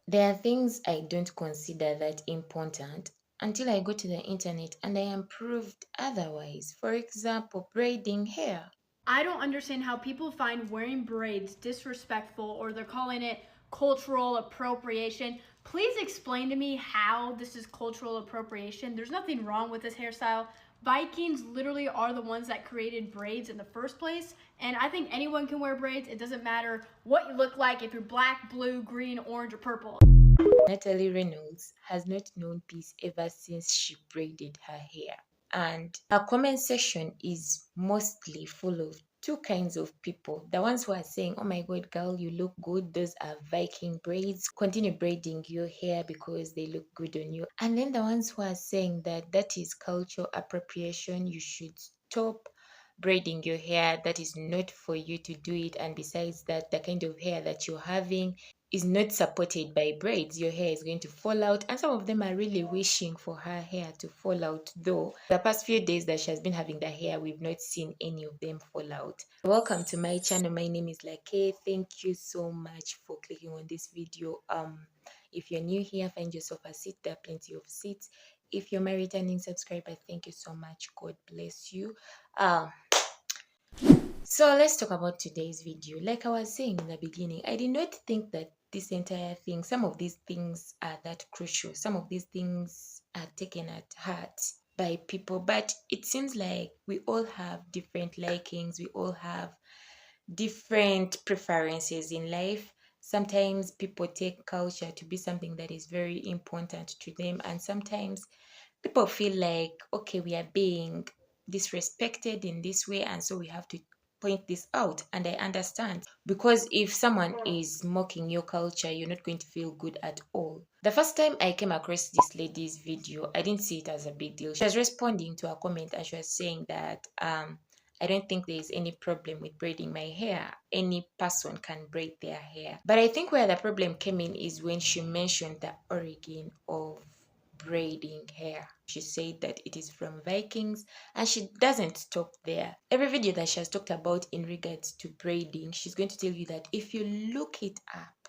There are things I don't consider that important until I go to the internet and I am proved otherwise. For example, braiding hair. I don't understand how people find wearing braids disrespectful or they're calling it cultural appropriation. Please explain to me how this is cultural appropriation. There's nothing wrong with this hairstyle. Vikings literally are the ones that created braids in the first place, and I think anyone can wear braids. It doesn't matter what you look like, if you're black, blue, green, orange, or purple. Natalie Reynolds has not known peace ever since she braided her hair. And her comment section is mostly full of two kinds of people. The ones who are saying, "Oh my god, girl, you look good. Those are Viking braids. Continue braiding your hair because they look good on you." And then the ones who are saying that that is cultural appropriation. You should stop braiding your hair. That is not for you to do it. And besides that, the kind of hair that you're having is not supported by braids. Your hair is going to fall out, and some of them are really wishing for her hair to fall out, though the past few days that she has been having the hair, we've not seen any of them fall out. Welcome to my channel. My name is Lake. Thank you so much for clicking on this video. If you're new here, find yourself a seat. There are plenty of seats. If you're my returning subscriber, thank you so much. God bless you. So let's talk about today's video. Like I was saying in the beginning, I did not think that this entire thing, some of these things are that crucial. Some of these things are taken at heart by people, but it seems like we all have different likings, we all have different preferences in life. Sometimes people take culture to be something that is very important to them, and sometimes people feel like, okay, we are being disrespected in this way, and so we have to point this out. And I understand, because if someone is mocking your culture, you're not going to feel good at all. The first time I came across this lady's video, I didn't see it as a big deal. She was responding to a comment and she was saying that I don't think there is any problem with braiding my hair. Any person can braid their hair. But I think where the problem came in is when she mentioned the origin of braiding hair. She said that it is from Vikings, and she doesn't stop there. Every video that she has talked about in regards to braiding, she's going to tell you that if you look it up,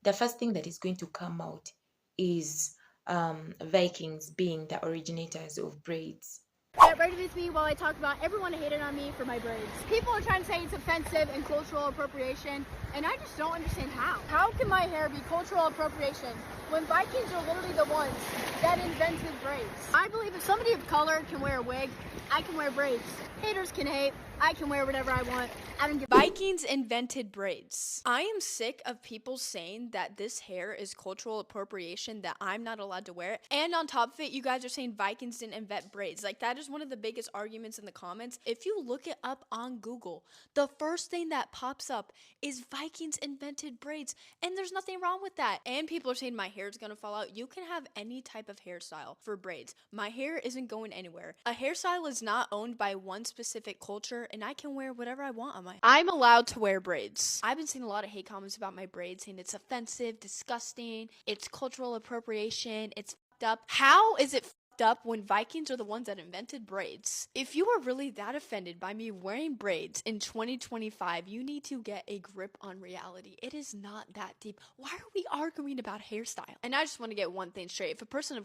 the first thing that is going to come out is Vikings being the originators of braids. Get ready with me while I talk about everyone hated on me for my braids. People are trying to say it's offensive and cultural appropriation, and I just don't understand how. How can my hair be cultural appropriation when Vikings are literally the ones that invented braids? I believe if somebody of color can wear a wig, I can wear braids. Haters can hate. I can wear whatever I want. I don't give. Vikings invented braids. I am sick of people saying that this hair is cultural appropriation, that I'm not allowed to wear it. And on top of it, you guys are saying Vikings didn't invent braids. Like, that is one of the biggest arguments in the comments. If you look it up on Google, the first thing that pops up is Vikings invented braids. And there's nothing wrong with that. And people are saying my hair is gonna fall out. You can have any type of hairstyle for braids. My hair isn't going anywhere. A hairstyle is not owned by one specific culture, and I can wear whatever I want on my. I'm allowed to wear braids. I've been seeing a lot of hate comments about my braids saying it's offensive, disgusting, it's cultural appropriation, it's fucked up. How is it fucked up when Vikings are the ones that invented braids? If you are really that offended by me wearing braids in 2025, you need to get a grip on reality. It is not that deep. Why are we arguing about hairstyle? And I just want to get one thing straight. If a person of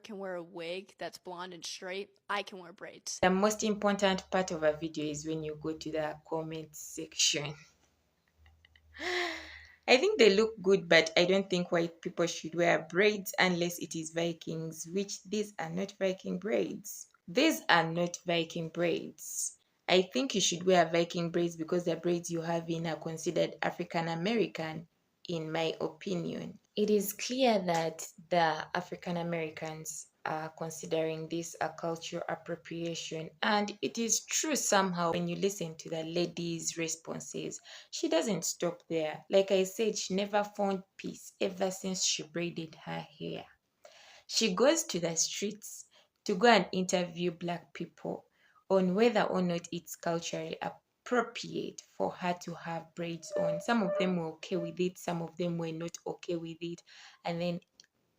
can wear a wig that's blonde and straight, I can wear braids. The most important part of a video is when you go to the comment section. I think they look good, but I don't think white people should wear braids unless it is Vikings, which these are not Viking braids. These are not Viking braids. I think you should wear Viking braids because the braids you have in are considered African American, in my opinion. It is clear that the African Americans are considering this a cultural appropriation, and it is true somehow when you listen to the lady's responses. She doesn't stop there. Like I said, she never found peace ever since she braided her hair. She goes to the streets to go and interview black people on whether or not it's culturally appropriate for her to have braids on. Some of them were okay with it, some of them were not okay with it. And then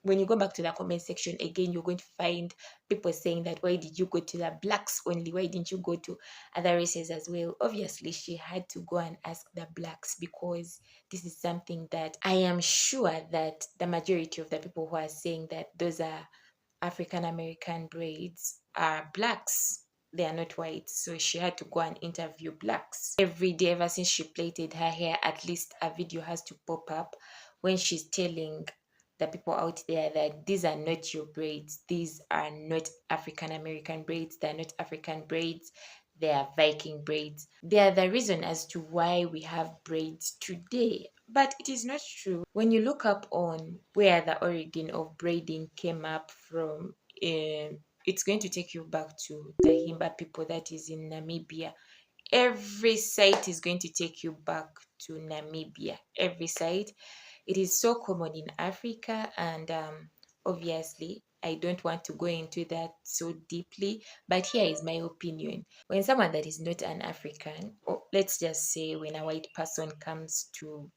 when you go back to the comment section again, you're going to find people saying that, why did you go to the blacks only? Why didn't you go to other races as well? Obviously, she had to go and ask the blacks, because this is something that I am sure that the majority of the people who are saying that those are African American braids are blacks. They are not white. So she had to go and interview blacks. Every day, ever since she plaited her hair, at least a video has to pop up when she's telling the people out there that these are not your braids. These are not African American braids. They're not African braids. They are Viking braids. They are the reason as to why we have braids today. But it is not true. When you look up on where the origin of braiding came up from, it's going to take you back to the Himba people that is in Namibia. Every site is going to take you back to Namibia. Every site. It is so common in Africa, and obviously, I don't want to go into that so deeply, but here is my opinion. When someone that is not an African, or let's just say when a white person comes to,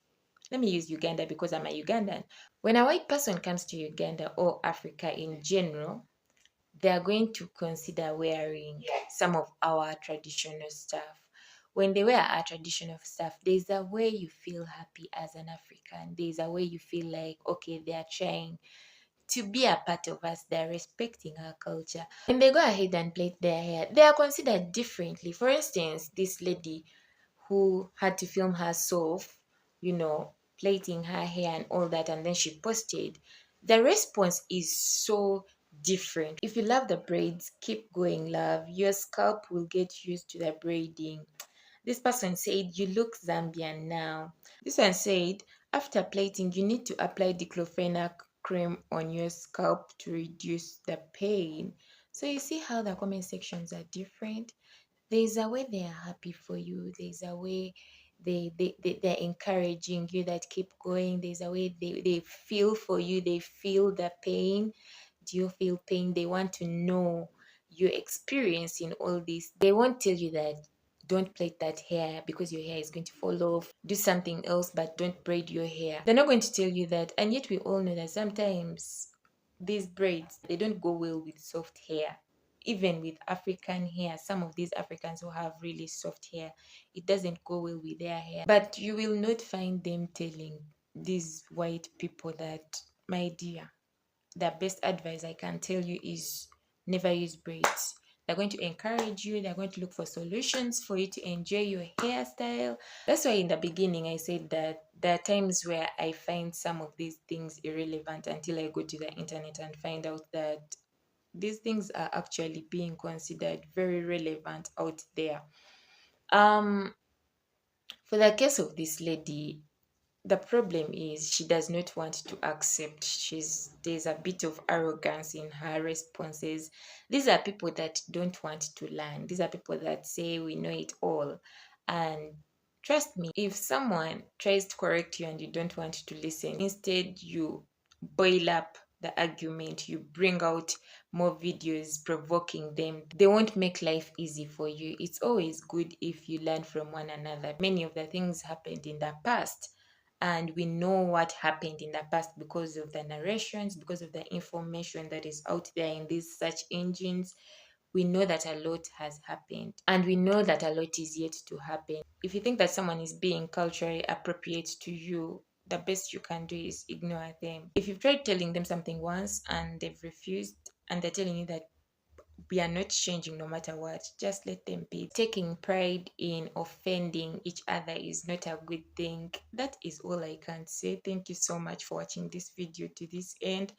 let me use Uganda because I'm a Ugandan. When a white person comes to Uganda or Africa in general, they are going to consider wearing some of our traditional stuff. When they wear our traditional stuff, there's a way you feel happy as an African. There's a way you feel like, okay, they are trying to be a part of us. They're respecting our culture. When they go ahead and plait their hair, they are considered differently. For instance, this lady who had to film herself, plaiting her hair and all that, and then she posted. The response is so different. If you love the braids, keep going, love. Your scalp will get used to the braiding. This person said, you look Zambian now. This one said, after plaiting, you need to apply diclofenac cream on your scalp to reduce the pain. So you see how the comment sections are different. There's a way they are happy for you. There's a way they're encouraging you that keep going. There's a way they feel for you. They feel the pain. Do you feel pain? They want to know your experience in all this. They won't tell you that don't plait that hair because your hair is going to fall off. Do something else, but don't braid your hair. They're not going to tell you that. And yet we all know that sometimes these braids, they don't go well with soft hair. Even with African hair, some of these Africans who have really soft hair, it doesn't go well with their hair. But you will not find them telling these white people that, my dear, the best advice I can tell you is never use braids. They're going to encourage you. They're going to look for solutions for you to enjoy your hairstyle. That's why in the beginning I said that there are times where I find some of these things irrelevant until I go to the internet and find out that these things are actually being considered very relevant out there. Um, for the case of this lady, the problem is she does not want to accept. There's a bit of arrogance in her responses. These are people that don't want to learn. These are people that say we know it all. And trust me, if someone tries to correct you and you don't want to listen, instead you boil up the argument, you bring out more videos provoking them, they won't make life easy for you. It's always good if you learn from one another. Many of the things happened in the past, and we know what happened in the past because of the narrations, because of the information that is out there in these search engines. We know that a lot has happened, and we know that a lot is yet to happen. If you think that someone is being culturally appropriate to you, the best you can do is ignore them. If you've tried telling them something once and they've refused, and they're telling you that we are not changing no matter what, just let them be. Taking pride in offending each other is not a good thing. That is all I can say. Thank you so much for watching this video to this end.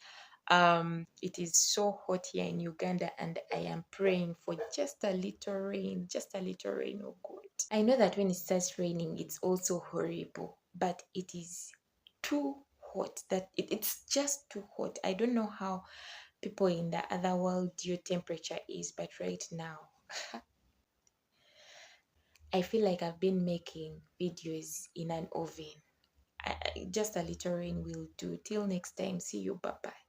It is so hot here in Uganda, and I am praying for just a little rain, oh God. I know that when it starts raining, it's also horrible, but it is too hot. It's just too hot. I don't know how people in the other world your temperature is, but right now I feel like I've been making videos in an oven. Just a little rain will do. Till next time, see you. Bye bye.